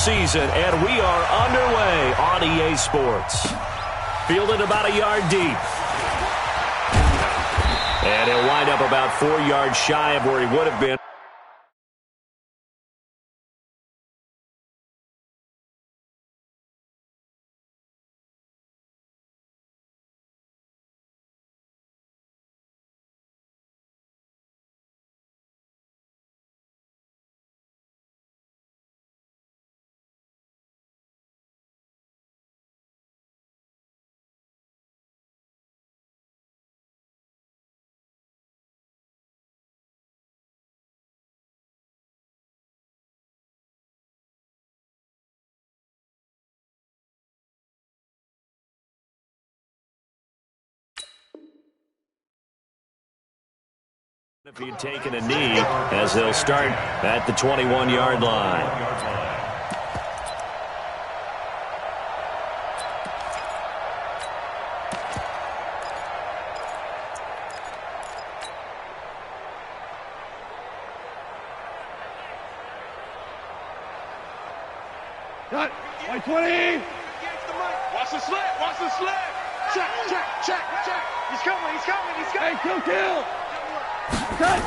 season, and we are underway on EA Sports. Fielded about a yard deep. And he'll wind up about 4 yards shy of where he would have been. If he'd taken a knee, as they'll start at the 21-yard line. Cut. 20. Watch the slip. Watch the slip. Check, check, check, check. He's coming. He's coming. He's coming. Hey, kill. Cut.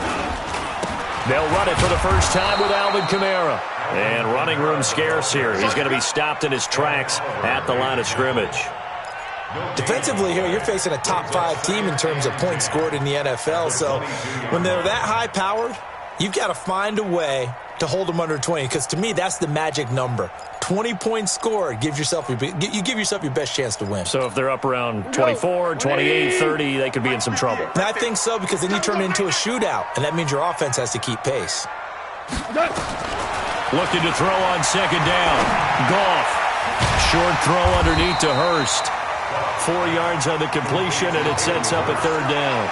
They'll run it for the first time with Alvin Kamara. And running room scarce here. He's going to be stopped in his tracks at the line of scrimmage. Defensively here, you're facing a top-5 team in terms of points scored in the NFL. So when they're that high-powered, you've got to find a way to hold them under 20, because to me, that's the magic number. 20 points scored, you give yourself your best chance to win. So if they're up around 24, 28, 30, they could be in some trouble. And I think so, because then you turn it into a shootout, and that means your offense has to keep pace. Looking to throw on second down. Goff. Short throw underneath to Hurst. 4 yards on the completion, and it sets up a third down.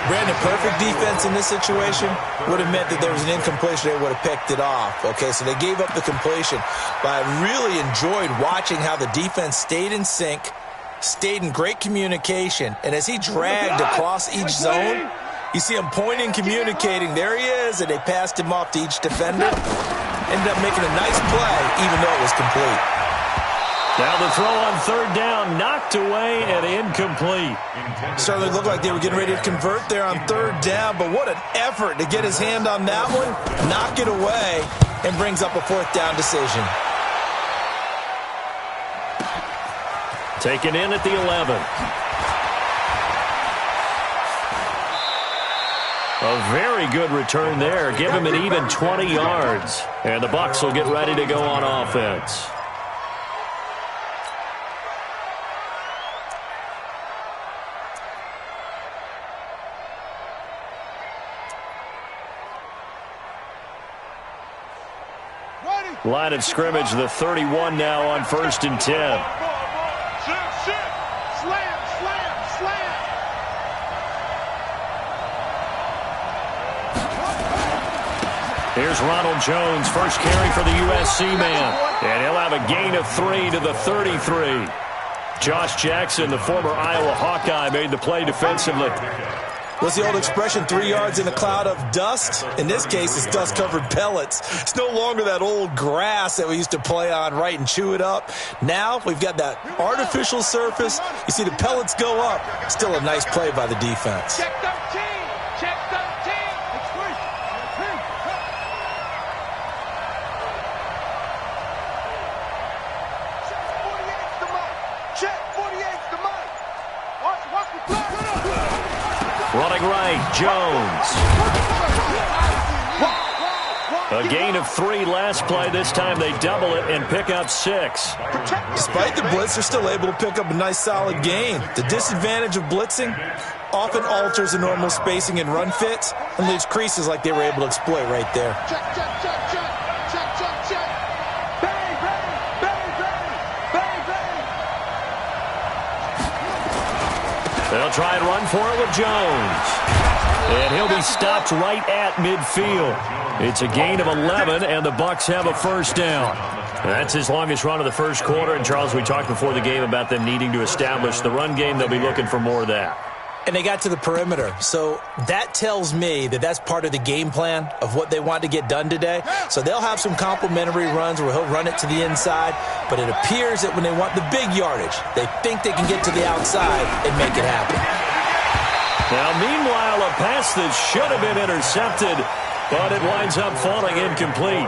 Brandon, perfect defense in this situation would have meant that there was an incompletion. They would have picked it off. Okay, so they gave up the completion. But I really enjoyed watching how the defense stayed in sync, stayed in great communication. And as he dragged across each zone, you see him pointing, communicating. There he is, and they passed him off to each defender. Ended up making a nice play, even though it was complete. Now the throw on third down, knocked away and incomplete. Certainly looked like they were getting ready to convert there on third down, but what an effort to get his hand on that one, knock it away, and brings up a fourth down decision. Taken in at the 11. A very good return there. Give him an even 20 yards. And the Bucs will get ready to go on offense. Line of scrimmage, the 31 now on 1st and 10. Slam, slam, slam. Here's Ronald Jones, first carry for the USC man. And he'll have a gain of 3 to the 33. Josh Jackson, the former Iowa Hawkeye, made the play defensively. What's the old expression, 3 yards in a cloud of dust? In this case, it's dust-covered pellets. It's no longer that old grass that we used to play on, right, and chew it up. Now we've got that artificial surface. You see the pellets go up. Still a nice play by the defense. Check 13. Check 13. Check 48's the mic. Watch the play. Running right, Jones. A gain of 3 last play. This time they double it and pick up 6. Despite the blitz, they're still able to pick up a nice solid gain. The disadvantage of blitzing often alters the normal spacing and run fits and leaves creases like they were able to exploit right there. Check, check, check, check. Check, check, check. Bang, bang, bang, bang, bang, bang. They'll try and run for it with Jones. And he'll be stopped right at midfield. It's a gain of 11, and the Bucs have a first down. That's his longest run of the first quarter. And, Charles, we talked before the game about them needing to establish the run game. They'll be looking for more of that. And they got to the perimeter. So that tells me that that's part of the game plan of what they want to get done today. So they'll have some complimentary runs where he'll run it to the inside. But it appears that when they want the big yardage, they think they can get to the outside and make it happen. Now, meanwhile, a pass that should have been intercepted, but it winds up falling incomplete.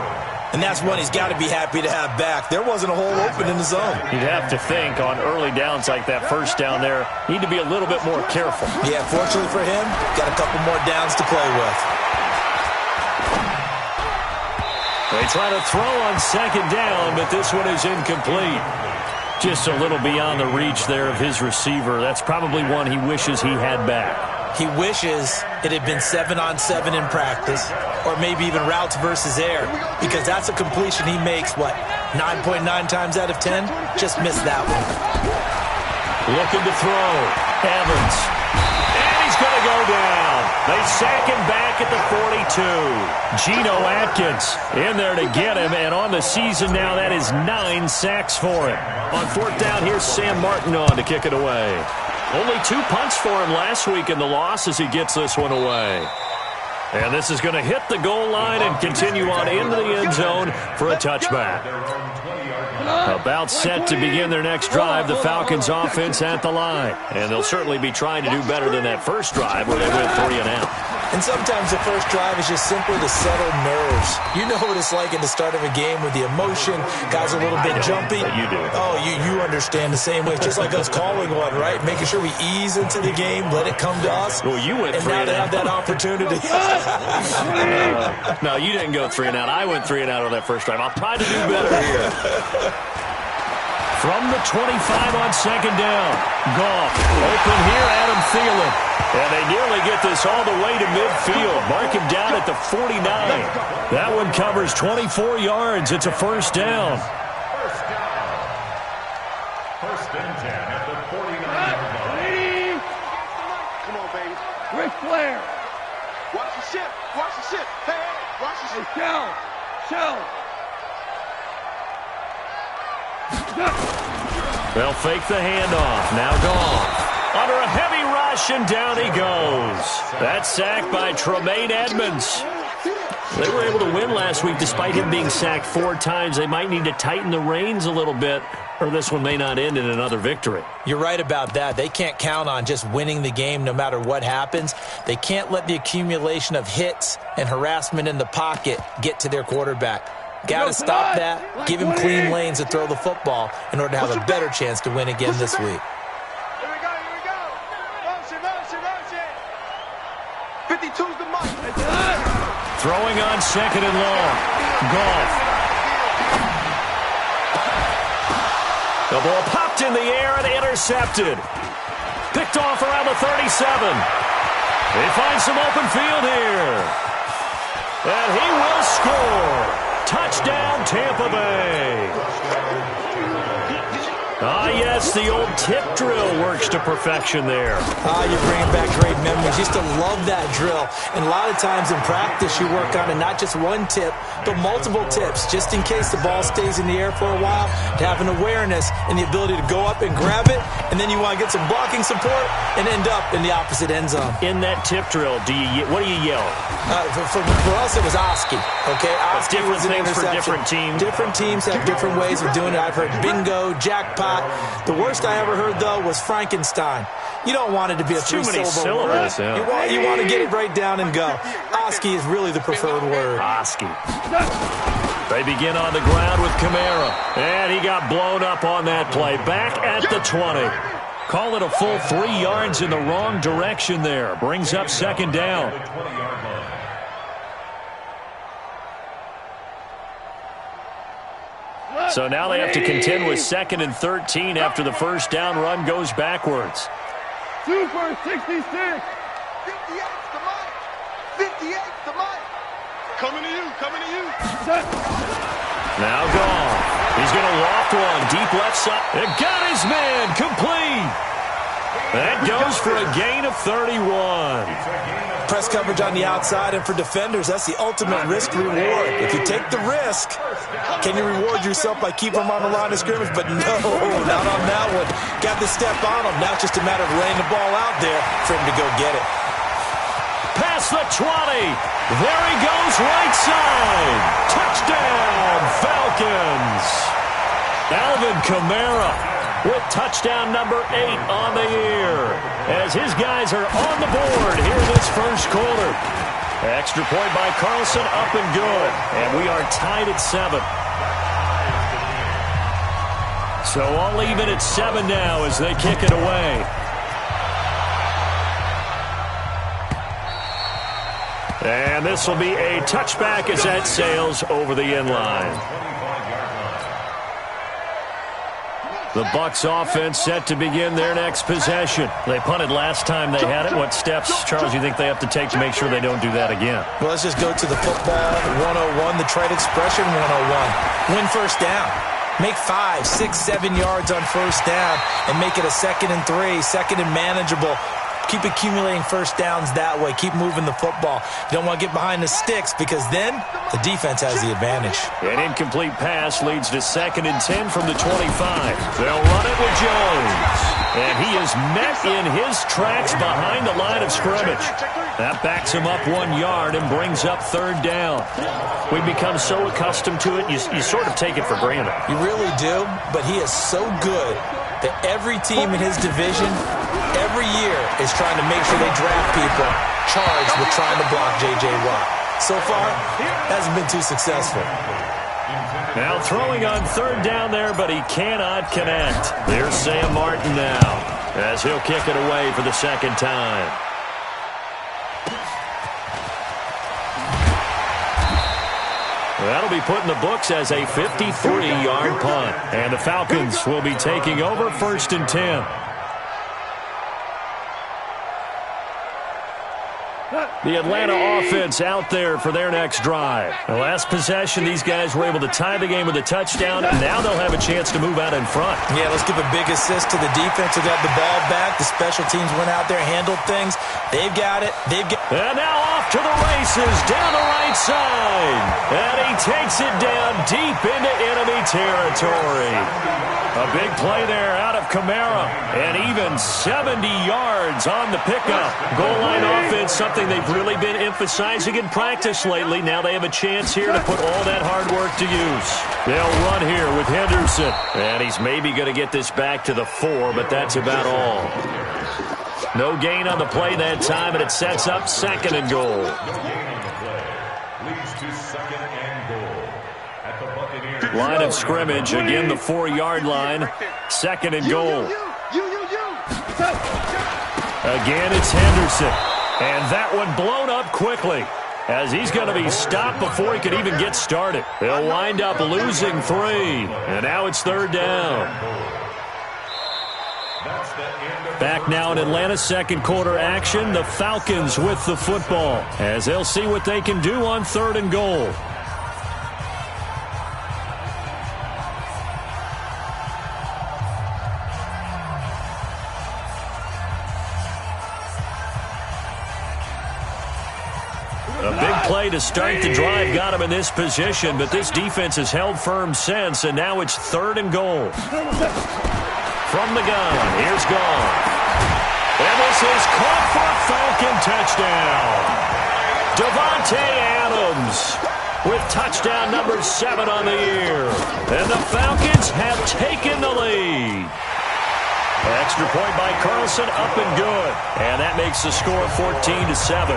And that's one he's got to be happy to have back. There wasn't a hole open in the zone. You'd have to think on early downs like that first down there, need to be a little bit more careful. Yeah, fortunately for him, got a couple more downs to play with. They try to throw on second down, but this one is incomplete. Just a little beyond the reach there of his receiver. That's probably one he wishes he had back. He wishes it had been 7-on-7 in practice, or maybe even routes versus air, because that's a completion he makes, 9.9 times out of 10? Just missed that one. Looking to throw. Evans. And he's going to go down. They sack him back at the 42. Geno Atkins in there to get him, and on the season now, that is 9 sacks for him. On fourth down, here's Sam Martin on to kick it away. Only 2 punts for him last week in the loss as he gets this one away. And this is going to hit the goal line and continue on into the end zone for a touchback. About set to begin their next drive, the Falcons offense at the line. And they'll certainly be trying to do better than that first drive where they went 3 and out. And sometimes the first drive is just simply to settle nerves. You know what it's like at the start of a game with the emotion. Guys are a little bit jumpy. You do. Oh, you understand the same way. Just like us calling one, right? Making sure we ease into the game, let it come to us. Well, you went 3 and now they have that opportunity. No, you didn't go 3 and out. I went 3 and out on that first drive. I'll try to do better here. From the 25 on second down. Goff open here, Adam Thielen. And they nearly get this all the way to midfield. Mark him down at the 49. That one covers 24 yards. It's a first down. First and 10 at the 49-yard line. Come on, baby. Ric Flair. Watch the ship. Watch the ship. Hey, watch the Hey, ship. Shell. They'll fake the handoff. Now Goff. Under a heavy rush, and down he goes. That's sacked by Tremaine Edmonds. They were able to win last week despite him being sacked 4 times. They might need to tighten the reins a little bit, or this one may not end in another victory. You're right about that. They can't count on just winning the game no matter what happens. They can't let the accumulation of hits and harassment in the pocket get to their quarterback. Got to stop that, give him clean lanes to throw the football in order to have a better chance to win again this week. Here we go. Motion. 52's the mark. Throwing on second and long. Goff. The ball popped in the air and intercepted. Picked off around the 37. They find some open field here. And he will score. Touchdown, Tampa Bay. Yes, the old tip drill works to perfection there. You're bringing back great memories. Used to love that drill. And a lot of times in practice, you work on it, not just one tip, but multiple tips, just in case the ball stays in the air for a while, to have an awareness and the ability to go up and grab it, and then you want to get some blocking support and end up in the opposite end zone. In that tip drill, what do you yell? For us, it was Oski. Okay, Oski different was an things for interception. different teams. Different teams have different ways of doing it. I've heard bingo, jackpot. The worst I ever heard, though, was Frankenstein. You don't want it to be a too many three-syllable word. syllables. Yeah. You want to get it right down and go. Oski is really the preferred word. Oski. They begin on the ground with Kamara. And he got blown up on that play. Back at the 20. Call it a full 3 yards in the wrong direction there. Brings up second down. So now they have to contend with 2nd and 13 after the first down run goes backwards. Super 66. 58's the mark. 58's the mark. Coming to you. Now Goff. He's going to loft one deep left side. It got his man complete. That goes for a gain of 31. Press coverage on the outside, and for defenders, that's the ultimate risk-reward. If you take the risk, can you reward yourself by keeping them on the line of scrimmage? But no, not on that one. Got the step on him. Now it's just a matter of laying the ball out there for him to go get it. Past the 20. There he goes, right side. Touchdown, Falcons. Alvin Kamara with touchdown number 8 on the year, as his guys are on the board here in this first quarter. Extra point by Carlson, up and good, and we are tied at 7. So all even at 7 now as they kick it away. And this will be a touchback as that sails over the end line. The Bucs offense set to begin their next possession. They punted last time they had it. What steps, Charles, you think they have to take to make sure they don't do that again? Well, let's just go to the football 101, the trade expression 101. Win first down. Make 5, 6, 7 yards on first down and make it a 2nd and 3, 2nd and manageable. Keep accumulating first downs that way. Keep moving the football. You don't want to get behind the sticks because then the defense has the advantage. An incomplete pass leads to 2nd and 10 from the 25. They'll run it with Jones. And he is met in his tracks behind the line of scrimmage. That backs him up 1 yard and brings up 3rd down. We've become so accustomed to it, you sort of take it for granted. You really do, but he is so good that every team in his division every year is trying to make sure they draft people charged with trying to block J.J. Watt. So far, hasn't been too successful. Now throwing on 3rd down there, but he cannot connect. There's Sam Martin now as he'll kick it away for the 2nd time. That'll be put in the books as a 53-yard punt. And the Falcons will be taking over 1st and 10. The Atlanta offense out there for their next drive. The last possession, these guys were able to tie the game with a touchdown, and now they'll have a chance to move out in front. Yeah, let's give a big assist to the defense who got the ball back. The special teams went out there, handled things. They've got it. And now off to the races down the right side. And he takes it down deep into enemy territory. A big play there out of Kamara. And even 70 yards on the pickup. Goal line offense, something they've really been emphasizing in practice lately. Now they have a chance here to put all that hard work to use. They'll run here with Henderson. And he's maybe going to get this back to the 4, but that's about all. No gain on the play that time, and it sets up 2nd and goal. Line of scrimmage, again the 4-yard line. 2nd and goal. Again, it's Henderson. And that one blown up quickly, as he's going to be stopped before he could even get started. They'll wind up losing 3, and now it's 3rd down. Back now in Atlanta's 2nd quarter action, the Falcons with the football, as they'll see what they can do on 3rd and goal. A big play to start the drive got him in this position, but this defense has held firm since, and now it's 3rd and goal. From the gun, here's Goff. And this is caught for a Falcon touchdown. Davante Adams with touchdown number 7 on the year. And the Falcons have taken the lead. Extra point by Carlson, up and good. And that makes the score 14-7.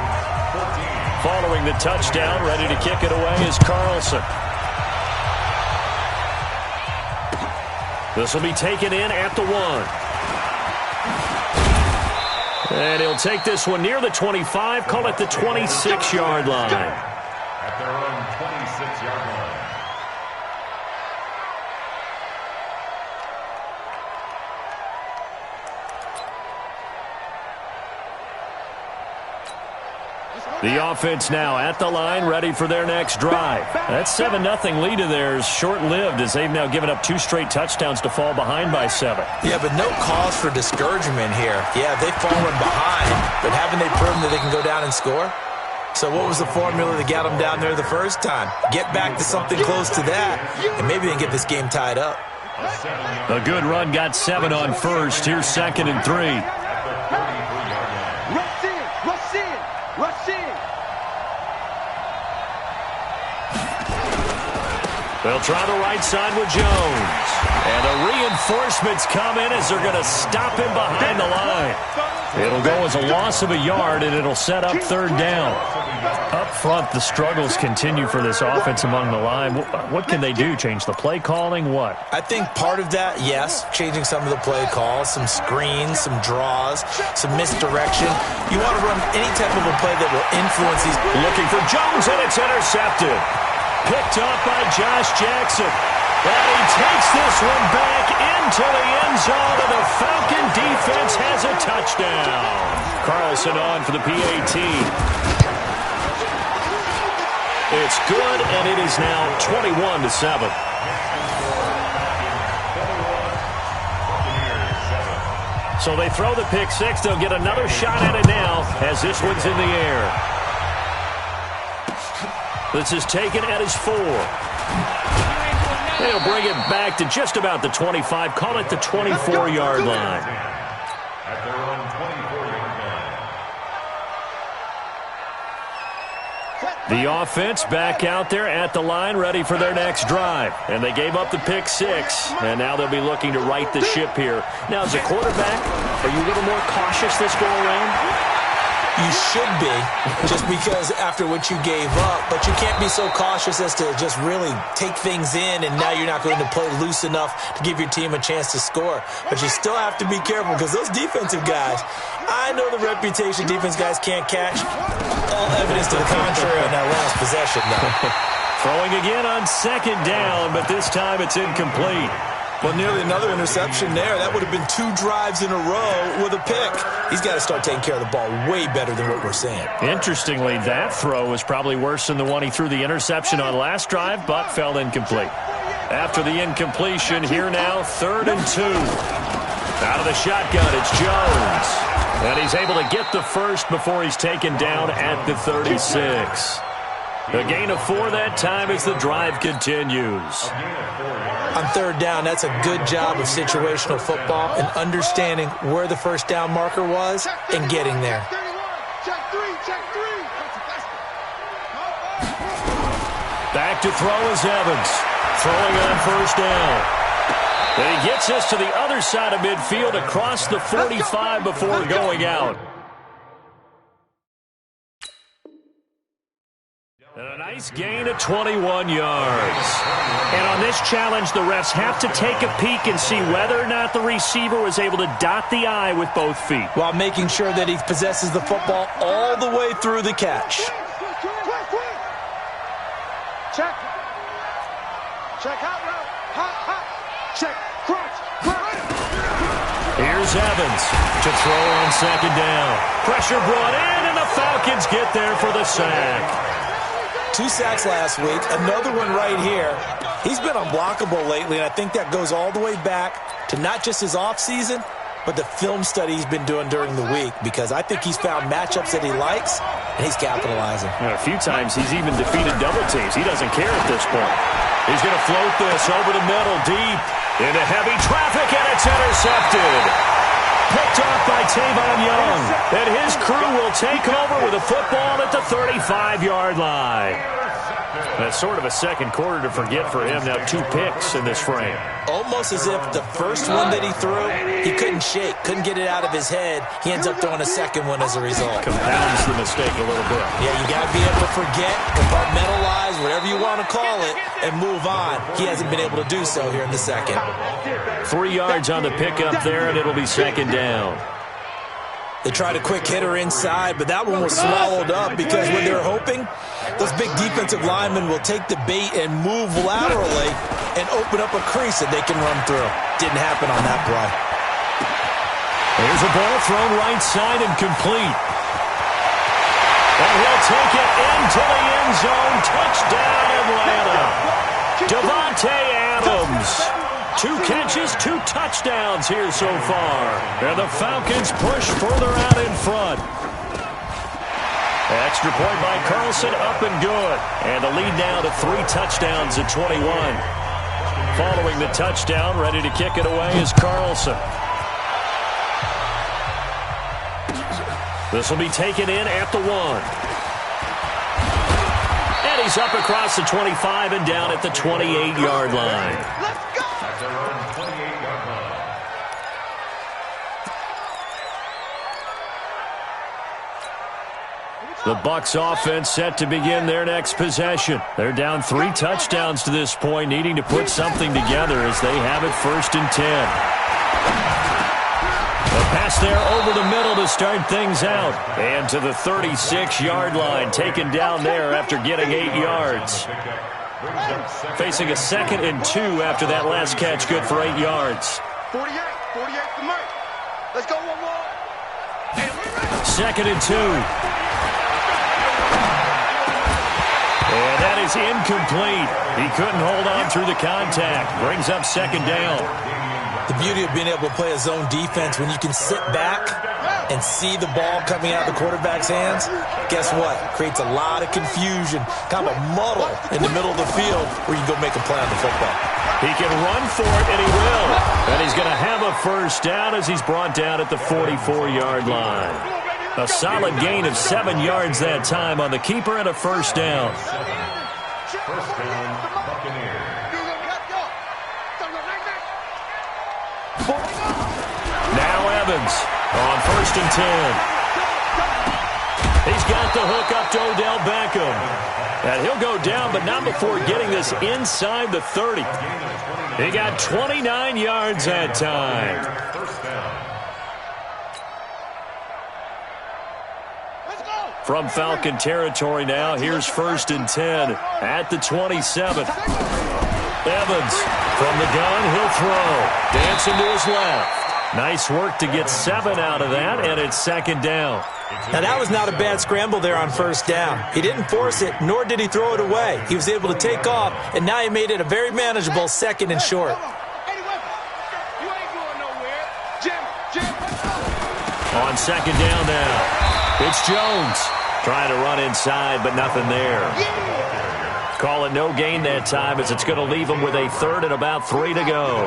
Following the touchdown, ready to kick it away is Carlson. This will be taken in at the 1. And he'll take this one near the 25, call it the 26-yard line. At their own 26-yard line. The offense now at the line, ready for their next drive. That 7-0 lead of theirs short-lived as they've now given up 2 straight touchdowns to fall behind by 7. Yeah, but no cause for discouragement here. Yeah, they've fallen behind, but haven't they proven that they can go down and score? So what was the formula that got them down there the first time? Get back to something close to that, and maybe they can get this game tied up. A good run got 7 on first. Here's 2nd and 3. Rush in, rush in, rush in. They'll try the right side with Jones. And the reinforcements come in as they're going to stop him behind the line. It'll go as a loss of a yard, and it'll set up 3rd down. Up front, the struggles continue for this offense among the line. What can they do? Change the play calling? What? I think part of that, yes, changing some of the play calls, some screens, some draws, some misdirection. You want to run any type of a play that will influence these. Looking for Jones, and it's intercepted. Picked up by Josh Jackson. And he takes this one back into the end zone, and the Falcon defense has a touchdown. Carlson on for the PAT. It's good, and it is now 21-7. So they throw the pick 6. They'll get another shot at it now as this one's in the air. This is taken at his 4. They'll bring it back to just about the 25. Call it the 24-yard line. At their own 24-yard line. The offense back out there at the line, ready for their next drive. And they gave up the pick 6, and now they'll be looking to right the ship here. Now, as a quarterback, are you a little more cautious this go-around? You should be, just because after what you gave up, but you can't be so cautious as to just really take things in, and now you're not going to play loose enough to give your team a chance to score. But you still have to be careful because those defensive guys, I know the reputation defense guys can't catch. All evidence to the contrary on that last possession, though. Throwing again on 2nd down, but this time it's incomplete. Well, nearly another interception there. That would have been 2 drives in a row with a pick. He's got to start taking care of the ball way better than what we're seeing. Interestingly, that throw was probably worse than the one he threw the interception on last drive, but fell incomplete. After the incompletion, here now, 3rd and 2. Out of the shotgun, it's Jones. And he's able to get the first before he's taken down at the 36. A gain of 4 that time as the drive continues. On 3rd down, that's a good job of situational football and understanding where the first down marker was and getting there. Back to throw is Evans. Throwing on 1st down. And he gets us to the other side of midfield across the 45 before going out. And a nice gain of 21 yards. And on this challenge, the refs have to take a peek and see whether or not the receiver was able to dot the I with both feet, while making sure that he possesses the football all the way through the catch. Check. Check out route. Hot, hot. Check. Crunch. Crunch. Here's Evans to throw on 2nd down. Pressure brought in, and the Falcons get there for the sack. 2 sacks last week, another one right here. He's been unblockable lately, and I think that goes all the way back to not just his offseason, but the film study he's been doing during the week, because I think he's found matchups that he likes, and he's capitalizing. A few times he's even defeated double teams. He doesn't care at this point. He's going to float this over the middle, deep into heavy traffic, and it's intercepted. Picked off by Tavon Young. And his crew will take over with a football at the 35-yard line. That's sort of a second quarter to forget for him. Now 2 picks in this frame. Almost as if the first one that he threw, he couldn't shake, couldn't get it out of his head. He ends up throwing a second one as a result. Compounds the mistake a little bit. Yeah, you got to be able to forget, compartmentalize, whatever you want to call it, and move on. He hasn't been able to do so here in the second. 3 yards on the pickup there, and it'll be 2nd down. They tried a quick hitter inside, but that one was swallowed up because when they're hoping, those big defensive linemen will take the bait and move laterally and open up a crease that they can run through. Didn't happen on that play. There's a ball thrown right side and complete. And he'll take it into the end zone. Touchdown, Atlanta. Davante Adams. 2 catches, 2 touchdowns here so far. And the Falcons push further out in front. Extra point by Carlson, up and good. And the lead now to 3 touchdowns at 21. Following the touchdown, ready to kick it away is Carlson. This will be taken in at the 1. And he's up across the 25 and down at the 28-yard line. Let's go! At their own 28-yard line. The Bucs offense set to begin their next possession. They're down 3 touchdowns to this point, needing to put something together as they have it 1st and 10. A pass there over the middle to start things out. And to the 36-yard line, taken down there after getting 8 yards. Facing a 2nd and 2 after that last catch, good for 8 yards. 48 for Mike. Let's go, 1-1. 2nd and 2. And that is incomplete. He couldn't hold on through the contact. Brings up 2nd down. The beauty of being able to play a zone defense, when you can sit back and see the ball coming out of the quarterback's hands, guess what? Creates a lot of confusion, kind of a muddle in the middle of the field where you can go make a play on the football. He can run for it, and he will. And he's going to have a 1st down as he's brought down at the 44-yard line. A solid gain of 7 yards that time on the keeper and a 1st down. First down, Buccaneers. Now Evans on 1st and 10. He's got the hook up to Odell Beckham. And he'll go down, but not before getting this inside the 30. He got 29 yards that time. First down. From Falcon territory now, here's 1st and 10 at the 27. Evans from the gun, he'll throw. Dancing to his left. Nice work to get 7 out of that, and it's 2nd down. Now, that was not a bad scramble there on 1st down. He didn't force it, nor did he throw it away. He was able to take off, and now he made it a very manageable 2nd and short. On 2nd down now, it's Jones. Trying to run inside, but nothing there. Call it no gain that time as it's going to leave him with a 3rd and about 3 to go.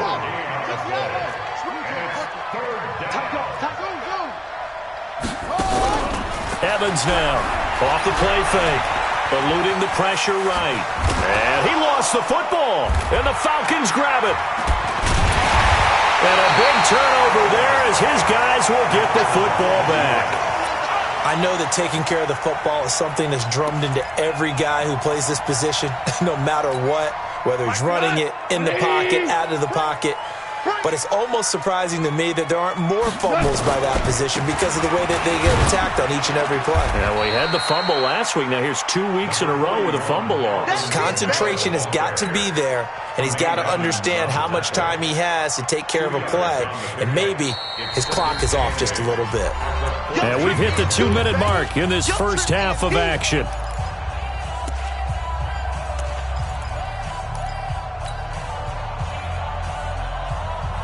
Evans now off the play fake, eluding the pressure right. And he lost the football, and the Falcons grab it. And a big turnover there as his guys will get the football back. I know that taking care of the football is something that's drummed into every guy who plays this position, no matter what, whether he's running it, in the pocket, out of the pocket. But it's almost surprising to me that there aren't more fumbles by that position because of the way that they get attacked on each and every play. Yeah, well, he had the fumble last week. Now here's 2 weeks in a row with a fumble loss. Concentration has got to be there, and he's got to understand how much time he has to take care of a play, and maybe his clock is off just a little bit. And we've hit the 2-minute mark in this first half of action.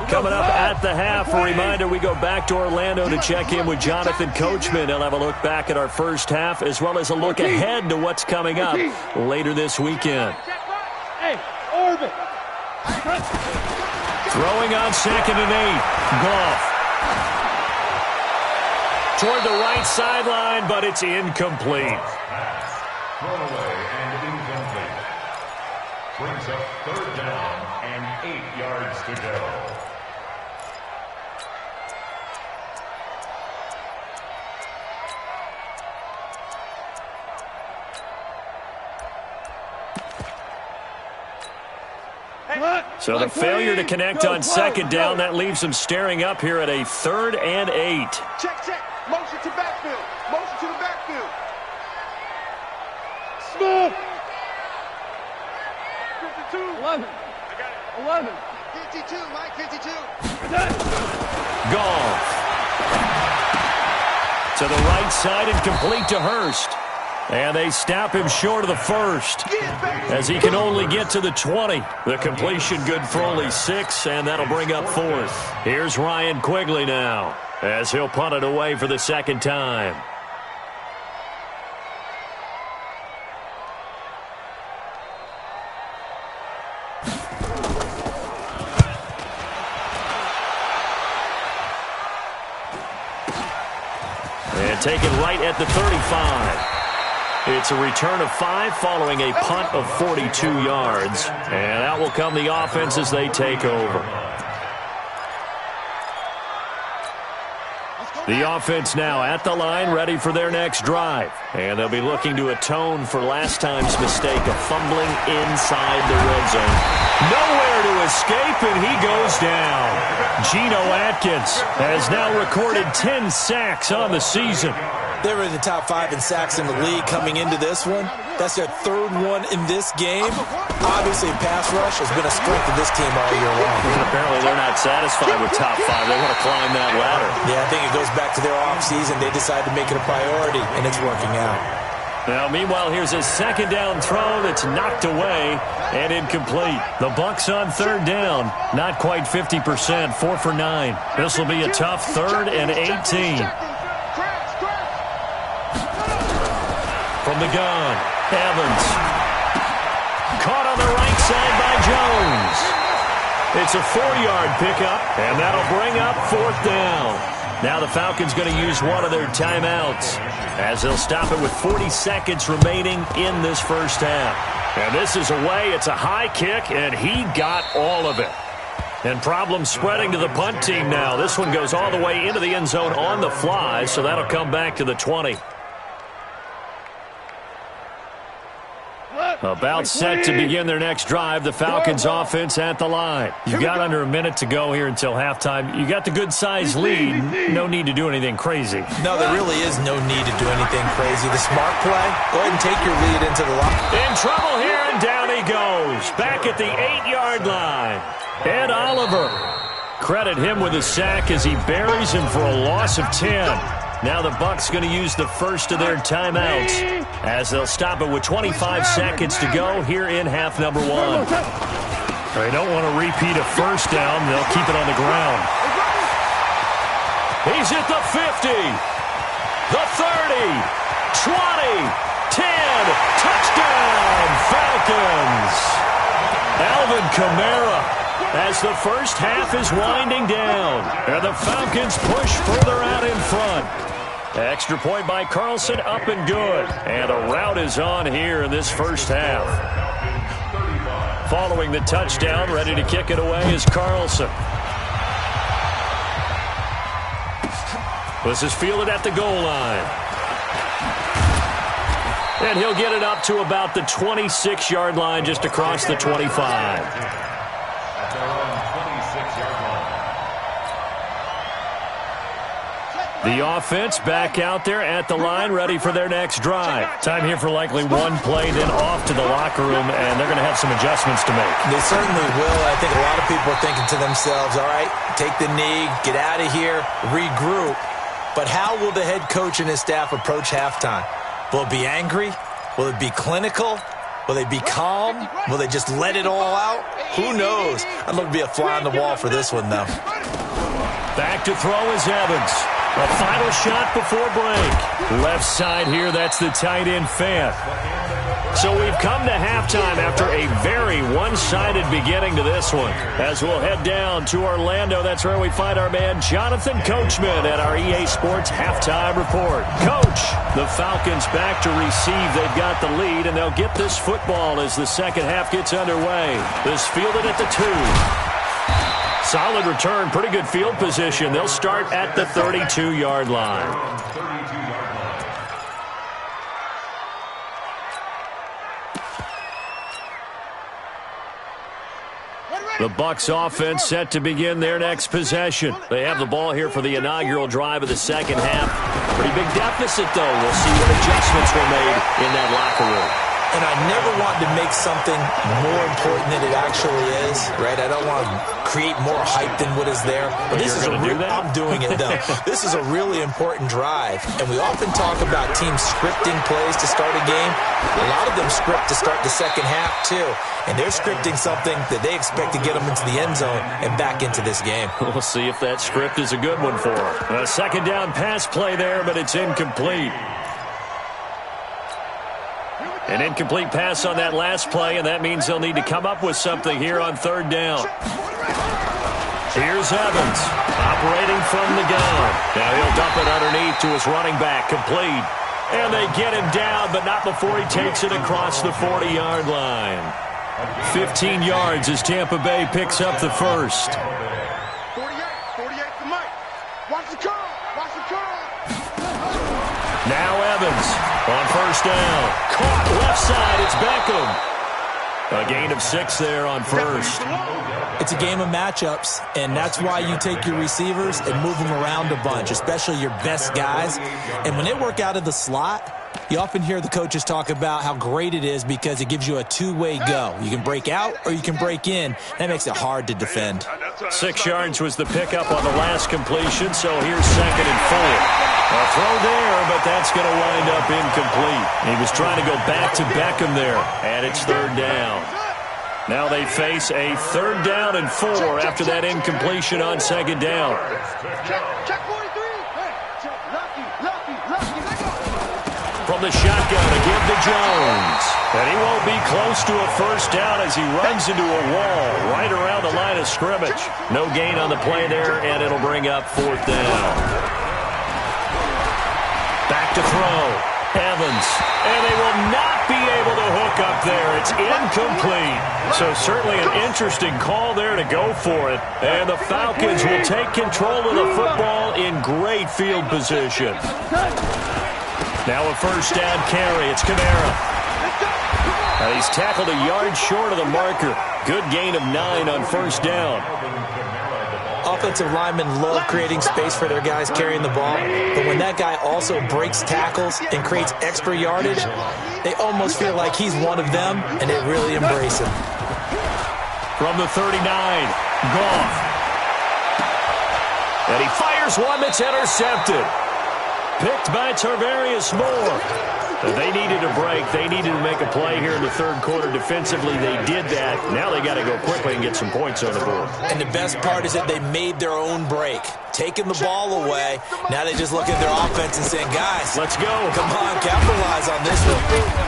Coming up at the half, a reminder, we go back to Orlando to check in with Jonathan Coachman. He'll have a look back at our first half as well as a look ahead to what's coming up later this weekend. Hey, orbit. Throwing on 2nd and 8. Goff. Toward the right sideline, but it's incomplete. Thrown away and incomplete. Brings up 3rd down and 8 yards to go. So the failure to connect on 2nd down, that leaves him staring up here at a 3rd and 8. Check. Motion to backfield. Motion to the backfield. Smooth. 11. I got it. 11. 52, Mike, 52. Goff. To the right side and complete to Hurst. And they snap him short of the first as he can only get to the 20. The completion good for only 6, and that'll bring up 4th. Here's Ryan Quigley now as he'll punt it away for the second time. And taken right at the 35. It's a return of 5 following a punt of 42 yards. And out will come the offense as they take over. The offense now at the line, ready for their next drive. And they'll be looking to atone for last time's mistake of fumbling inside the red zone. Nowhere to escape, and he goes down. Geno Atkins has now recorded 10 sacks on the season. They were in the top 5 in sacks in the league coming into this one. That's their 3rd one in this game. Obviously, pass rush has been a strength of this team all year long. Apparently, they're not satisfied with top 5. They want to climb that ladder. Yeah, I think it goes back to their offseason. They decided to make it a priority, and it's working out. Now, meanwhile, here's a second down throw that's knocked away and incomplete. The Bucs on 3rd down, not quite 50%, 4 for 9. This will be a tough 3rd and 18. From the gun, Evans. Caught on the right side by Jones. It's a 4-yard pickup, and that'll bring up 4th down. Now the Falcons going to use one of their timeouts as they'll stop it with 40 seconds remaining in this first half. And this is away. It's a high kick, and he got all of it. And problems spreading to the punt team now. This one goes all the way into the end zone on the fly, so that'll come back to the 20. About set to begin their next drive. The Falcons offense at the line. You've got under a minute to go here until halftime. You got the good-sized lead. No need to do anything crazy. No, there really is no need to do anything crazy. The smart play, go ahead and take your lead into the line. In trouble here, and down he goes. Back at the 8-yard line. Ed Oliver. Credit him with a sack as he buries him for a loss of 10. Now the Bucs going to use the first of their timeouts as they'll stop it with 25 seconds to go here in half number 1. They don't want to repeat a first down. They'll keep it on the ground. He's at the 50, the 30, 20, 10. Touchdown, Falcons. Alvin Kamara as the first half is winding down. And the Falcons push further out in front. Extra point by Carlson, up and good. And a rout is on here in this first half. Following the touchdown, ready to kick it away is Carlson. This is fielded at the goal line. And he'll get it up to about the 26-yard line, just across the 25. The offense back out there at the line, ready for their next drive. Time here for likely one play, then off to the locker room, and they're going to have some adjustments to make. They certainly will. I think a lot of people are thinking to themselves, all right, take the knee, get out of here, regroup. But how will the head coach and his staff approach halftime? Will it be angry? Will it be clinical? Will they be calm? Will they just let it all out? Who knows? I'd love to be a fly on the wall for this one, though. Back to throw is Evans. A final shot before break. Left side here, that's the tight end Fant. So we've come to halftime after a very one-sided beginning to this one. As we'll head down to Orlando, that's where we find our man Jonathan Coachman at our EA Sports Halftime Report. Coach, the Falcons back to receive. They've got the lead, and they'll get this football as the second half gets underway. This fielded at the 2. Solid return, pretty good field position. They'll start at the 32-yard line. The Bucs offense set to begin their next possession. They have the ball here for the inaugural drive of the second half. Pretty big deficit, though. We'll see what adjustments were made in that locker room. and I never want to make something more important than it actually is, right? I don't want to create more hype than what is there. But this is I'm doing it, though. This is a really important drive, and we often talk about teams scripting plays to start a game. A lot of them script to start the second half, too, and they're scripting something that they expect to get them into the end zone and back into this game. We'll see if that script is a good one for them. A second down pass play there, but it's incomplete. An incomplete pass on that last play, and that means they'll need to come up with something here on third down. Here's Evans, operating from the gun. Now he'll dump it underneath to his running back, complete. And they get him down, but not before he takes it across the 40-yard line. 15 yards as Tampa Bay picks up the first. 48 to Mike. Watch the curl. Watch the curl. Now Evans on first down. Caught left side. It's Beckham. A gain of 6 there on first. It's a game of matchups, and that's why you take your receivers and move them around a bunch, especially your best guys. And when they work out of the slot, you often hear the coaches talk about how great it is because it gives you a two-way go. You can break out or you can break in. That makes it hard to defend. 6 yards was the pickup on the last completion, so here's 2nd and 4. A throw there, but that's going to wind up incomplete. He was trying to go back to Beckham there, and it's 3rd down. Now they face a 3rd down and 4 after that incompletion on 2nd down. Check 43. From the shotgun to give to Jones. And he won't be close to a first down as he runs into a wall right around the line of scrimmage. No gain on the play there, and it'll bring up 4th down. Back to throw. Evans. And they will not be able to hook up there. It's incomplete. So certainly an interesting call there to go for it. And the Falcons will take control of the football in great field position. Now a first down carry. It's Kamara. And he's tackled a yard short of the marker. Good gain of 9 on first down. Offensive linemen love creating space for their guys carrying the ball, but when that guy also breaks tackles and creates extra yardage, they almost feel like he's one of them, and they really embrace him. From the 39, Goff. And he fires one that's intercepted. Picked by Tarvarius Moore. They needed a break. They needed to make a play here in the 3rd quarter. Defensively, they did that. Now they got to go quickly and get some points on the board. And the best part is that they made their own break. Taking the ball away. Now they just look at their offense and saying, guys, let's go. Come on, capitalize on this one.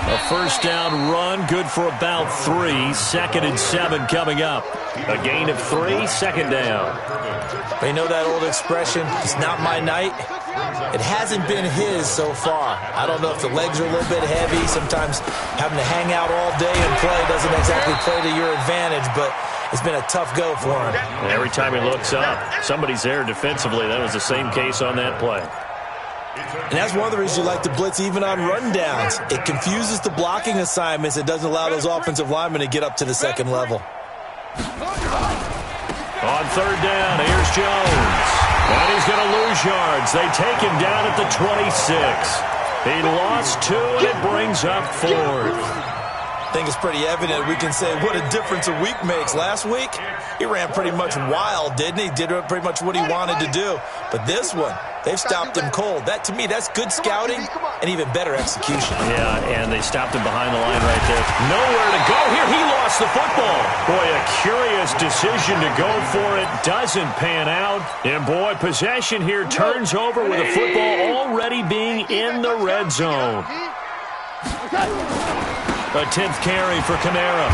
A first down run, good for about 3. 2nd and 7 coming up. A gain of 3, 2nd down. But you know that old expression, it's not my night? It hasn't been his so far. I don't know if the legs are a little bit heavy. Sometimes having to hang out all day and play doesn't exactly play to your advantage, but it's been a tough go for him. Every time he looks up, somebody's there defensively. That was the same case on that play. And that's one of the reasons you like to blitz even on rundowns. It confuses the blocking assignments. It doesn't allow those offensive linemen to get up to the second level. On 3rd down, here's Jones. And he's going to lose yards. They take him down at the 26. He lost 2, and it brings up 4th. I think it's pretty evident. We can say what a difference a week makes. Last week, he ran pretty much wild, didn't he? Did pretty much what he wanted to do. But this one, they've stopped him cold. That, to me, that's good scouting and even better execution. Yeah, and they stopped him behind the line right there. Nowhere to go here. He lost the football. Boy, a curious decision to go for it. Doesn't pan out. And, boy, possession here turns over with a football already being in the red zone. A 10th carry for Kamara.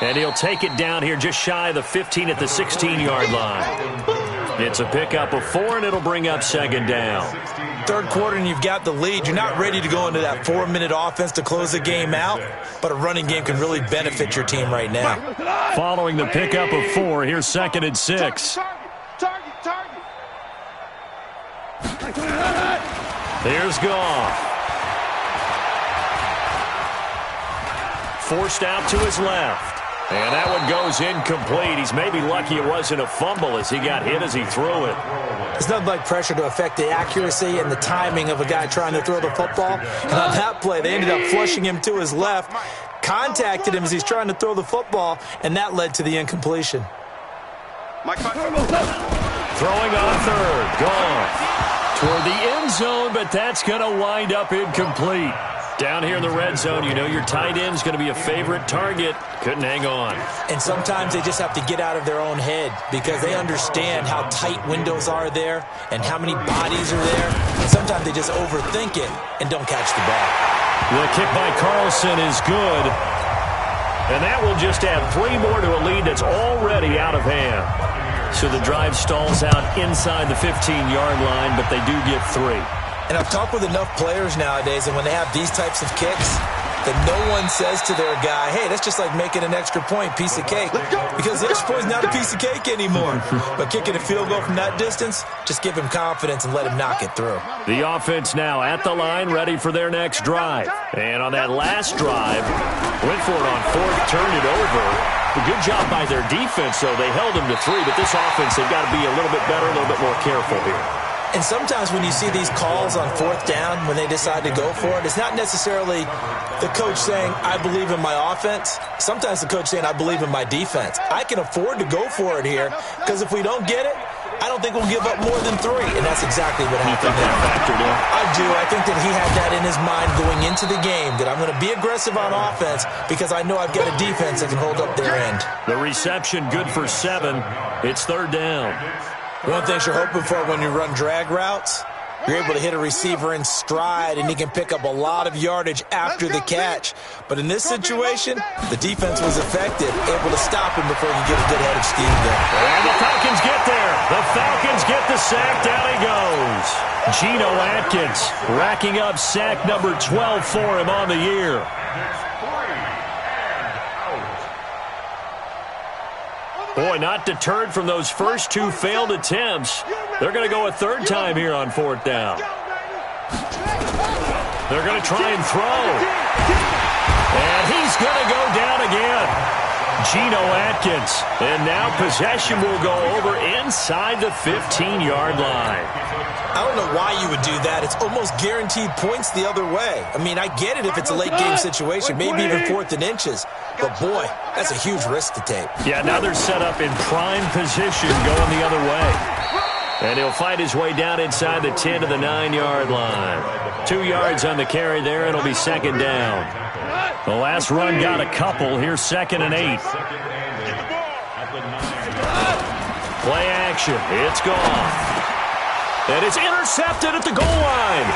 And he'll take it down here just shy of the 15 at the 16-yard line. It's a pickup of 4, and it'll bring up 2nd down. 3rd quarter, and you've got the lead. You're not ready to go into that 4-minute offense to close the game out, but a running game can really benefit your team right now. Following the pickup of 4, here's 2nd and 6. Here's Goff. Forced out to his left. And that one goes incomplete. He's maybe lucky it wasn't a fumble as he got hit as he threw it. It's nothing like pressure to affect the accuracy and the timing of a guy trying to throw the football. And on that play, they ended up flushing him to his left, contacted him as he's trying to throw the football, and that led to the incompletion. Throwing on third. Gone. Toward the end zone, but that's going to wind up incomplete. Down here in the red zone, you know your tight end's going to be a favorite target. Couldn't hang on. And sometimes they just have to get out of their own head because they understand how tight windows are there and how many bodies are there. And sometimes they just overthink it and don't catch the ball. The kick by Carlson is good. And that will just add 3 more to a lead that's already out of hand. So the drive stalls out inside the 15-yard line, but they do get 3. And I've talked with enough players nowadays, and when they have these types of kicks, that no one says to their guy, hey, that's just like making an extra point, piece of cake. Because the extra point is not a piece of cake anymore. But kicking a field goal from that distance, just give him confidence and let him knock it through. The offense now at the line, ready for their next drive. And on that last drive, went for it on fourth, turned it over. A good job by their defense, though. They held them to 3, but this offense, they've got to be a little bit better, a little bit more careful here. And sometimes when you see these calls on fourth down, when they decide to go for it, it's not necessarily the coach saying, I believe in my offense. Sometimes the coach saying, I believe in my defense. I can afford to go for it here because if we don't get it, I don't think we'll give up more than 3. And that's exactly what happened. You think that factored in? I do. I think that he had that in his mind going into the game, that I'm going to be aggressive on offense because I know I've got a defense that can hold up their end. The reception good for 7. It's third down. One of the things you're hoping for when you run drag routes, you're able to hit a receiver in stride, and he can pick up a lot of yardage after the catch. But in this situation, the defense was effective, able to stop him before he could get a good head of steam there. And the Falcons get there. The Falcons get the sack. Down he goes. Geno Atkins racking up sack number 12 for him on the year. Boy, not deterred from those first 2 failed attempts. They're going to go a third time here on fourth down. They're going to try and throw. And he's going to go down again. Geno Atkins. And now possession will go over inside the 15-yard line. I don't know why you would do that. It's almost guaranteed points the other way. I mean, I get it if it's a late-game situation, maybe even 4th and inches. But, boy, that's a huge risk to take. Yeah, now they're set up in prime position going the other way. And he'll fight his way down inside the 10 to the 9-yard line. 2 yards on the carry there. It'll be second down. The last run got a couple. Here's 2nd and 8. Play action. It's gone. And it's intercepted at the goal line.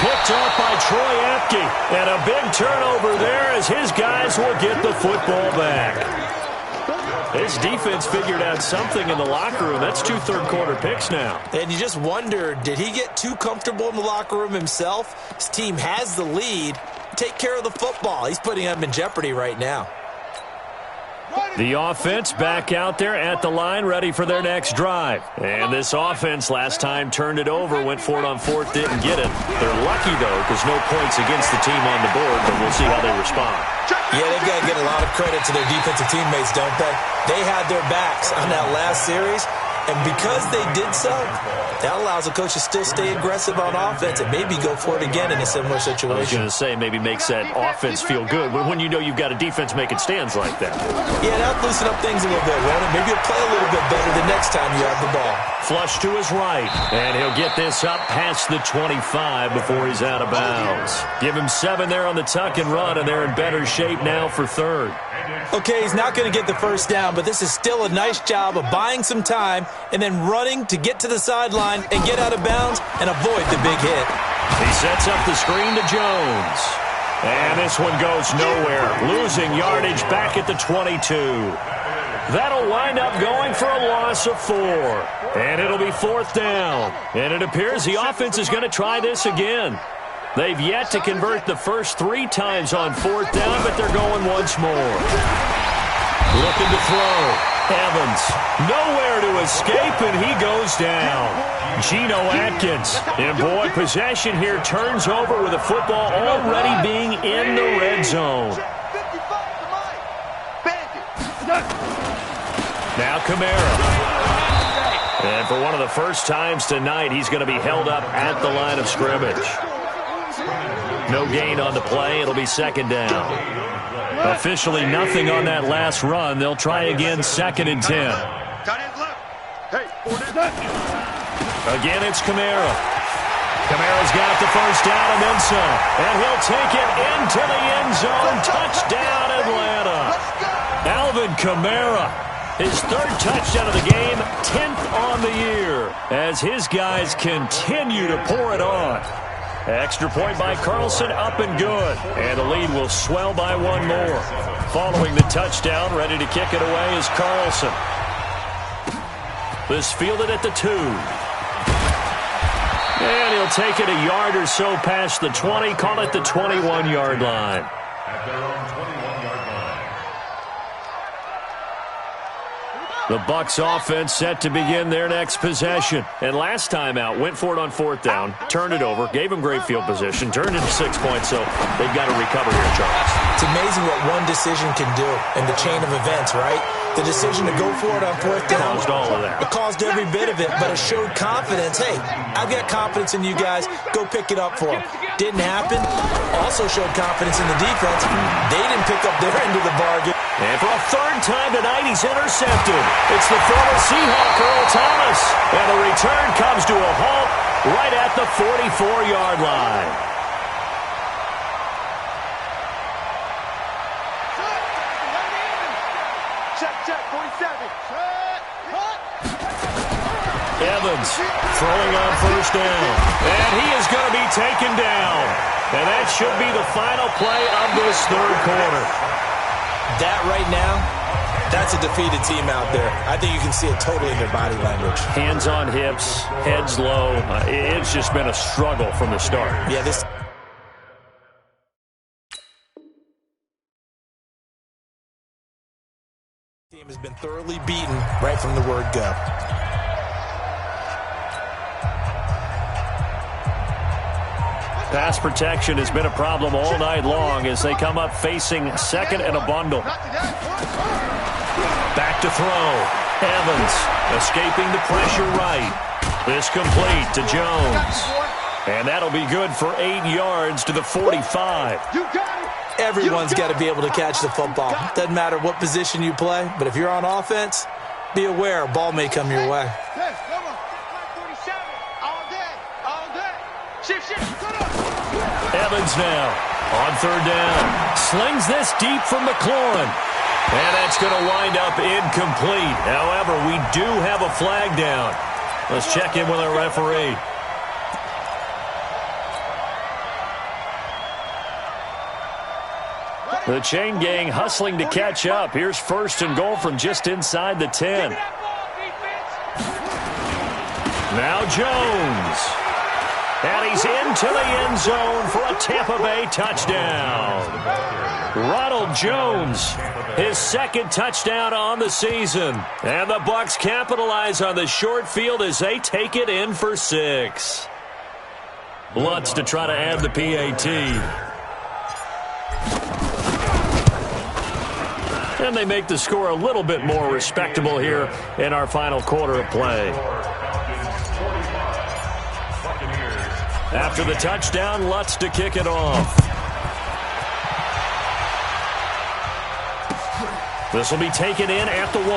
Picked up by Troy Apke. And a big turnover there as his guys will get the football back. His defense figured out something in the locker room. That's 2 third-quarter picks now. And you just wonder, did he get too comfortable in the locker room himself? His team has the lead. Take care of the football. He's putting them in jeopardy right now. The offense back out there at the line, ready for their next drive. And this offense last time turned it over, went for it on fourth, didn't get it. They're lucky, though, because no points against the team on the board, but we'll see how they respond. Yeah, they've got to get a lot of credit to their defensive teammates, don't they? They had their backs on that last series, and because they did so, that allows the coach to still stay aggressive on offense and maybe go for it again in a similar situation. I was going to say, maybe makes that offense feel good when you know you've got a defense making stands like that. Yeah, that'll loosen up things a little bit, won't it? Maybe he'll play a little bit better the next time you have the ball. Flush to his right, and he'll get this up past the 25 before he's out of bounds. Give him 7 there on the tuck and run, and they're in better shape now for third. Okay, he's not going to get the first down, but this is still a nice job of buying some time and then running to get to the sideline and get out of bounds and avoid the big hit. He sets up the screen to Jones. And this one goes nowhere. Losing yardage back at the 22. That'll wind up going for a loss of 4. And it'll be fourth down. And it appears the offense is going to try this again. They've yet to convert the first 3 times on fourth down, but they're going once more. Looking to throw. Evans, nowhere to escape, and he goes down. Geno Atkins, and boy, possession here turns over with the football already being in the red zone. Now Kamara. And for one of the first times tonight, he's going to be held up at the line of scrimmage. No gain on the play. It'll be second down. Officially nothing on that last run. They'll try again, 2nd and 10. Again, it's Kamara. Kamara's got the first down and then some. And he'll take it into the end zone. Touchdown, Atlanta. Alvin Kamara, his 3rd touchdown of the game, 10th on the year, as his guys continue to pour it on. Extra point by Carlson, up and good. And the lead will swell by 1 more. Following the touchdown, ready to kick it away is Carlson. This fielded at the 2. And he'll take it a yard or so past the 20, call it the 21-yard line. At their own 21-yard line. The Bucs offense set to begin their next possession. And last time out, went for it on 4th down, turned it over, gave them great field position, turned into 6 points, so they've got to recover here, Charles. It's amazing what one decision can do in the chain of events, right? The decision to go for it on 4th down. Caused all of that. It caused every bit of it, but it showed confidence. Hey, I've got confidence in you guys. Go pick it up for them. Didn't happen. Also showed confidence in the defense. They didn't pick up their end of the bargain. And for a 3rd time tonight, he's intercepted. It's the former Seahawk, Earl Thomas. And the return comes to a halt right at the 44-yard line. Evans throwing on 1st down. And he is going to be taken down. And that should be the final play of this 3rd quarter. That right now, that's a defeated team out there. I think you can see it totally in their body language. Hands on hips, heads low. It's just been a struggle from the start. Yeah, this team has been thoroughly beaten right from the word go. Pass protection has been a problem all night long as they come up facing 2nd and a bundle. Back to throw. Evans escaping the pressure right. This complete to Jones. And that'll be good for 8 yards to the 45. Everyone's got to be able to catch the football. Doesn't matter what position you play, but if you're on offense, be aware a ball may come your way. Evans now on 3rd down. Slings this deep from McLaurin. And that's going to wind up incomplete. However, we do have a flag down. Let's check in with our referee. The chain gang hustling to catch up. Here's 1st and goal from just inside the 10. Now Jones. And he's into the end zone for a Tampa Bay touchdown. Ronald Jones, his 2nd touchdown on the season. And the Bucs capitalize on the short field as they take it in for 6. Lutz to try to add the PAT. And they make the score a little bit more respectable here in our final quarter of play. After the touchdown, Lutz to kick it off. This will be taken in at the 1.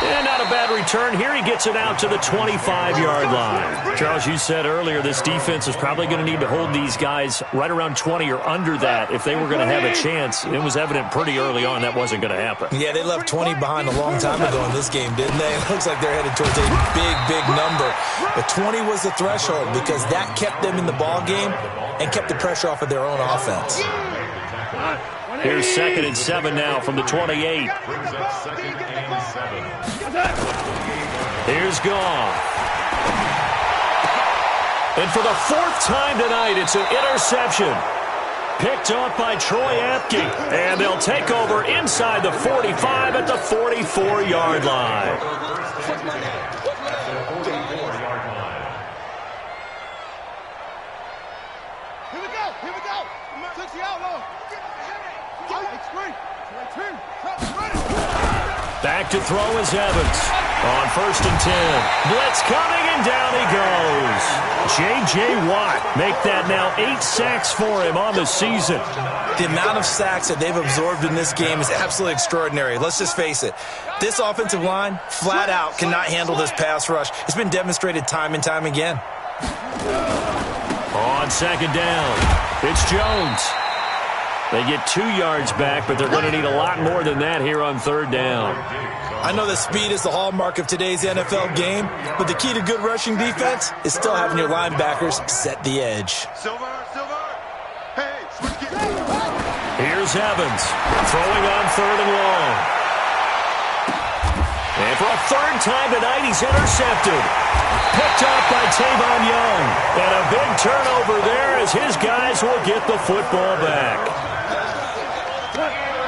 And not a bad return. Here he gets it out to the 25-yard line. Charles, you said earlier this defense is probably going to need to hold these guys right around 20 or under that if they were going to have a chance. It was evident pretty early on that wasn't going to happen. Yeah, they left 20 behind a long time ago in this game, didn't they? It looks like they're headed towards a big, big number. But 20 was the threshold because that kept them in the ball game and kept the pressure off of their own offense. Here's 2nd and 7 now from the 28. Brings up 2nd and 7. Here's Goff. And for the 4th time tonight, it's an interception. Picked off by Troy Apke. And they'll take over inside the 45 at the 44-yard line. Here we go. Took the outlaw. It's great. Ready. Back to throw is Evans. On 1st and 10. Blitz coming, and down he goes. J.J. Watt make that now 8 sacks for him on the season. The amount of sacks that they've absorbed in this game is absolutely extraordinary. Let's just face it. This offensive line, flat out, cannot handle this pass rush. It's been demonstrated time and time again. On 2nd down, it's Jones. They get 2 yards back, but they're going to need a lot more than that here on 3rd down. I know that speed is the hallmark of today's NFL game, but the key to good rushing defense is still having your linebackers set the edge. Silver. Hey, switch gears. Here's Evans, throwing on 3rd and long. And for a 3rd time tonight, he's intercepted. Picked off by Tavon Young. And a big turnover there as his guys will get the football back.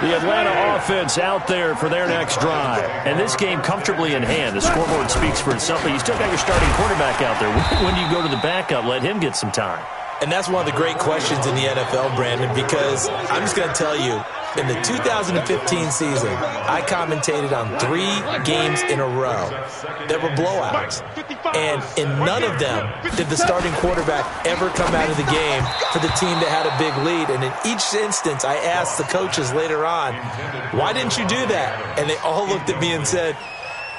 The Atlanta offense out there for their next drive. And this game comfortably in hand. The scoreboard speaks for itself, but you still got your starting quarterback out there. When do you go to the backup? Let him get some time. And that's one of the great questions in the NFL, Brandon, because I'm just going to tell you, in the 2015 season, I commentated on 3 games in a row that were blowouts. And in none of them did the starting quarterback ever come out of the game for the team that had a big lead. And in each instance, I asked the coaches later on, why didn't you do that? And they all looked at me and said,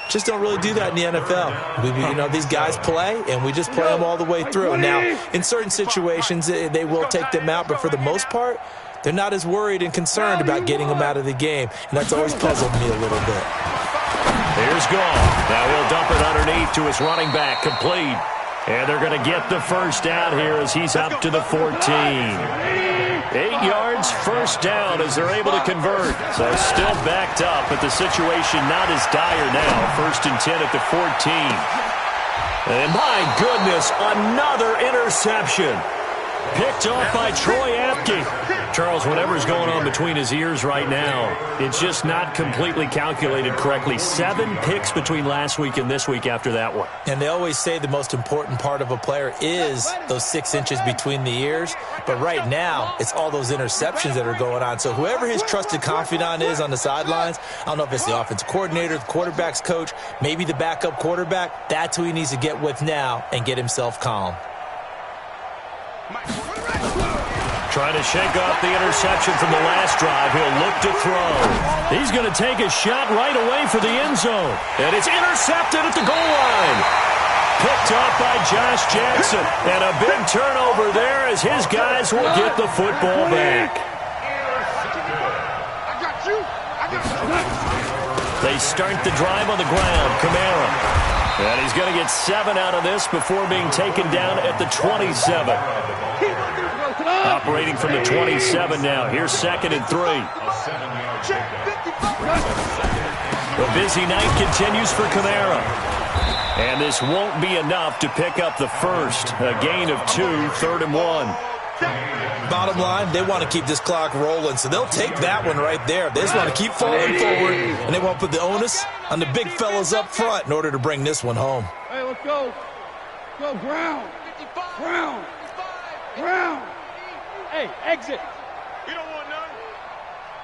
just don't really do that in the NFL. These guys play, and we just play them all the way through. Now, in certain situations, they will take them out, but for the most part, they're not as worried and concerned about getting them out of the game, and that's always puzzled me a little bit. Here's Gall. Now he'll dump it underneath to his running back, complete. And they're going to get the first down here as he's up to the 14. 8 yards, first down as they're able to convert. So still backed up, but the situation not as dire now. 1st and 10 at the 14. And my goodness, another interception. Picked off by Troy Apke. Charles, whatever's going on between his ears right now, it's just not completely calculated correctly. 7 picks between last week and this week after that one. And they always say the most important part of a player is those 6 inches between the ears. But right now, it's all those interceptions that are going on. So whoever his trusted confidant is on the sidelines, I don't know if it's the offensive coordinator, the quarterback's coach, maybe the backup quarterback, that's who he needs to get with now and get himself calm. Trying to shake off the interception from the last drive. He'll look to throw. He's going to take a shot right away for the end zone. And it's intercepted at the goal line. Picked off by Josh Jackson. And a big turnover there as his guys will get the football back. They start the drive on the ground. Kamara. And he's going to get 7 out of this before being taken down at the 27. Operating from the 27 now. Here's 2nd and 3. The busy night continues for Kamara. And this won't be enough to pick up the first. A gain of 2, 3rd and 1. Bottom line, they want to keep this clock rolling, so they'll take that one right there. They just want to keep falling forward, and they won't put the onus on the big fellas up front in order to bring this one home. Hey, let's go. Go, ground. Ground. Hey, exit. You don't want none.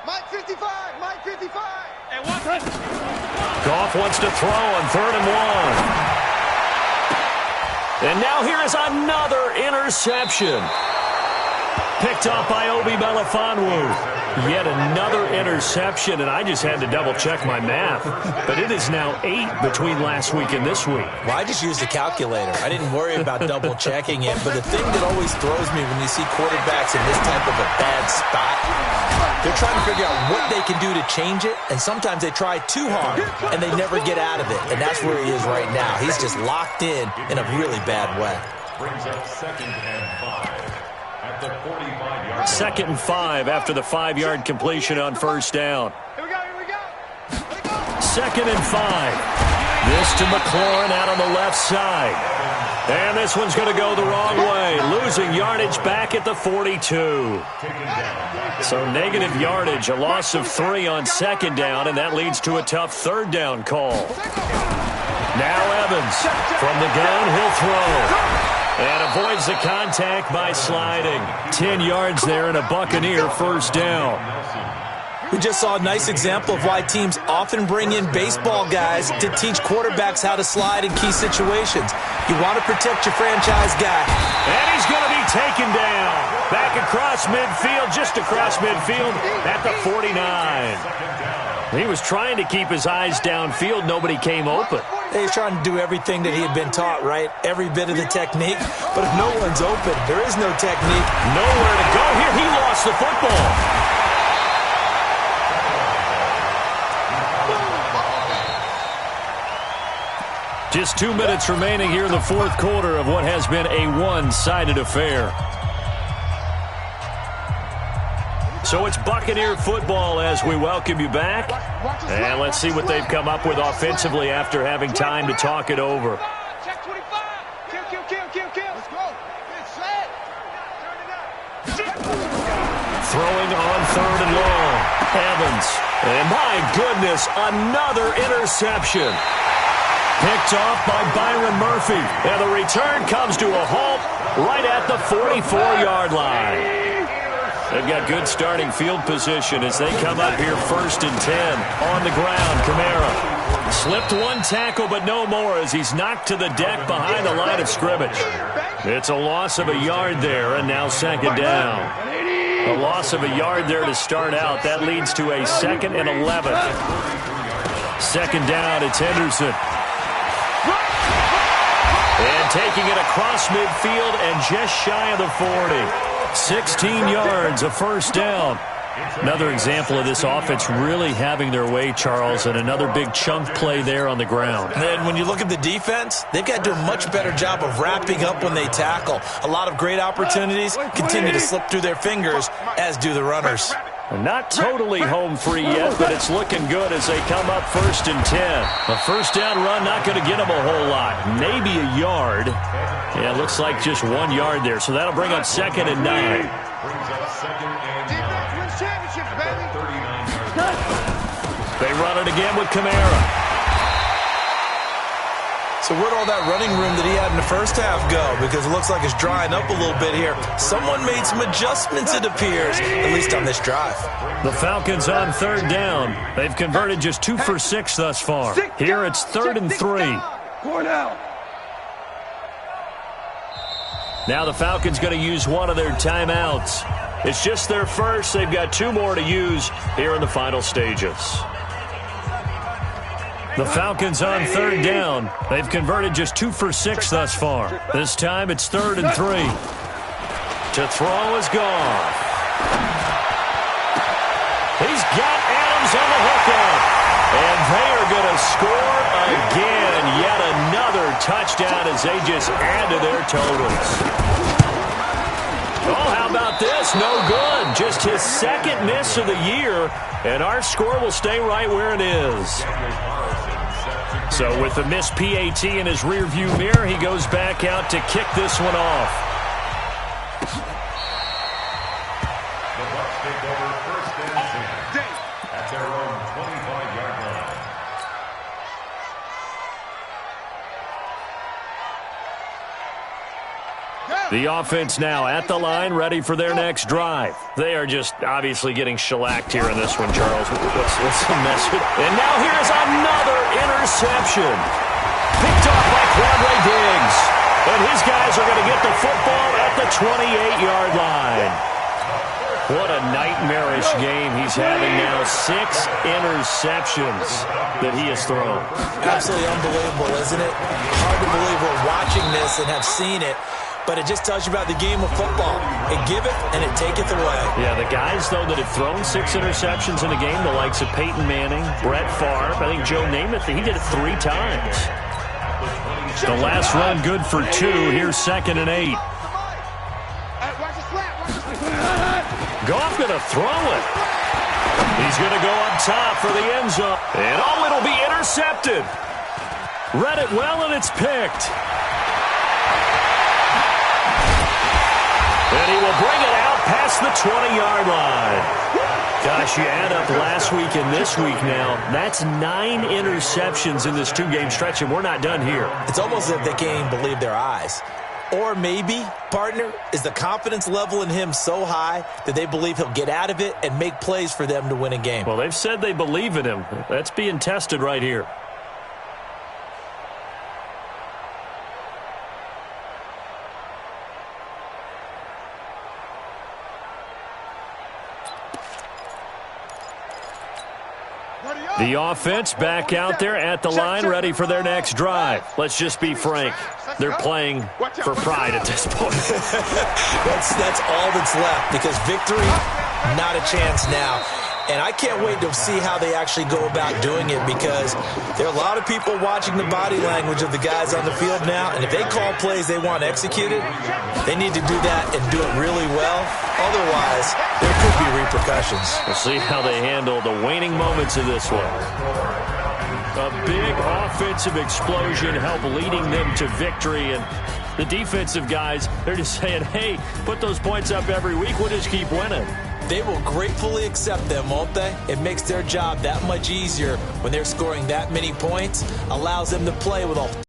Mike 55. Hey, what? Goff wants to throw on 3rd and 1. And now here is another interception. Picked off by Obi Melifonwu. Yet another interception, and I just had to double-check my math. But it is now 8 between last week and this week. Well, I just used a calculator. I didn't worry about double-checking it. But the thing that always throws me when you see quarterbacks in this type of a bad spot, they're trying to figure out what they can do to change it, and sometimes they try too hard, and they never get out of it. And that's where he is right now. He's just locked in a really bad way. Brings up 2nd and 5 at the 45-yard. 2nd and 5 after the 5-yard completion on 1st down. Here we go. 2nd and 5. This to McLaurin out on the left side. And this one's going to go the wrong way. Losing yardage back at the 42. So negative yardage, a loss of 3 on 2nd down, and that leads to a tough 3rd down call. Now Evans. From the gun, he'll throw. And avoids the contact by sliding. 10 yards there and a Buccaneer first down. We just saw a nice example of why teams often bring in baseball guys to teach quarterbacks how to slide in key situations. You want to protect your franchise guy. And he's going to be taken down. Back across midfield, just across midfield at the 49. He was trying to keep his eyes downfield. Nobody came open. He's trying to do everything that he had been taught, right? Every bit of the technique. But if no one's open, there is no technique. Nowhere to go here. He lost the football. Just 2 minutes remaining here in the fourth quarter of what has been a one-sided affair. So it's Buccaneer football as we welcome you back. And let's see what they've come up with offensively after having time to talk it over. Check 25. Kill. Let's go. Get set. Turn it up. Throwing on third and long. Evans. And my goodness, another interception. Picked off by Byron Murphy. And the return comes to a halt right at the 44-yard line. They've got good starting field position as they come up here 1st and 10. On the ground, Kamara. Slipped one tackle, but no more as he's knocked to the deck behind the line of scrimmage. It's a loss of a yard there, and now 2nd down. A loss of a yard there to start out. That leads to a 2nd and 11. 2nd down, it's Henderson. And taking it across midfield and just shy of the 40. 16 yards, a 1st down. Another example of this offense really having their way, Charles, and another big chunk play there on the ground. And when you look at the defense, they've got to do a much better job of wrapping up when they tackle. A lot of great opportunities continue to slip through their fingers, as do the runners. Not totally home free yet, but it's looking good as they come up 1st and 10. A 1st down run, not going to get them a whole lot. Maybe a yard. Yeah, it looks like just 1 yard there, so that'll bring up 2nd and 9. They run it again with Kamara. So where'd all that running room that he had in the first half go? Because it looks like it's drying up a little bit here. Someone made some adjustments, it appears, at least on this drive. The Falcons on 3rd down. They've converted just 2 for 6 thus far. Here it's 3rd and 3. Now the Falcons going to use one of their timeouts. It's just their first. They've got 2 more to use here in the final stages. The Falcons on 3rd down. They've converted just 2 for 6 thus far. This time it's 3rd and 3. To throw is gone. He's got Adams on the hookup. And they are going to score again. Yet another touchdown as they just add to their totals. Oh, how about this? No good. Just his 2nd miss of the year. And our score will stay right where it is. So with the missed PAT in his rearview mirror, he goes back out to kick this one off. The Bucs take over 1st and 10 at their own 25-yard line. The offense now at the line, ready for their next drive. They are just obviously getting shellacked here in this one, Charles. What's the message? And now here is another interception. Picked off by Quandre Diggs. And his guys are going to get the football at the 28-yard line. What a nightmarish game he's having now. 6 interceptions that he has thrown. Absolutely unbelievable, isn't it? Hard to believe we're watching this and have seen it. But it just tells you about the game of football. It giveth and it taketh away. Yeah, the guys, though, that have thrown 6 interceptions in a game, the likes of Peyton Manning, Brett Favre, I think Joe Namath, he did it 3 times. The last run good for 2. Here's 2nd and 8. Goff going to throw it. He's going to go up top for the end zone. And it'll be intercepted. Read it well, and it's picked. And he will bring it out past the 20-yard line. Gosh, you add up last week and this week now. That's 9 interceptions in this 2-game stretch, and we're not done here. It's almost as if they can't even believe their eyes. Or maybe, partner, is the confidence level in him so high that they believe he'll get out of it and make plays for them to win a game? Well, they've said they believe in him. That's being tested right here. The offense back out there at the line, ready for their next drive. Let's just be frank. They're playing for pride at this point. That's all that's left, because victory, not a chance now. And I can't wait to see how they actually go about doing it, because there are a lot of people watching the body language of the guys on the field now, and if they call plays they want executed, they need to do that and do it really well. Otherwise, there could be repercussions. We'll see how they handle the waning moments of this one. A big offensive explosion helped leading them to victory, and the defensive guys, they're just saying, hey, put those points up every week, we'll just keep winning. They will gratefully accept them, won't they? It makes their job that much easier when they're scoring that many points, allows them to play with a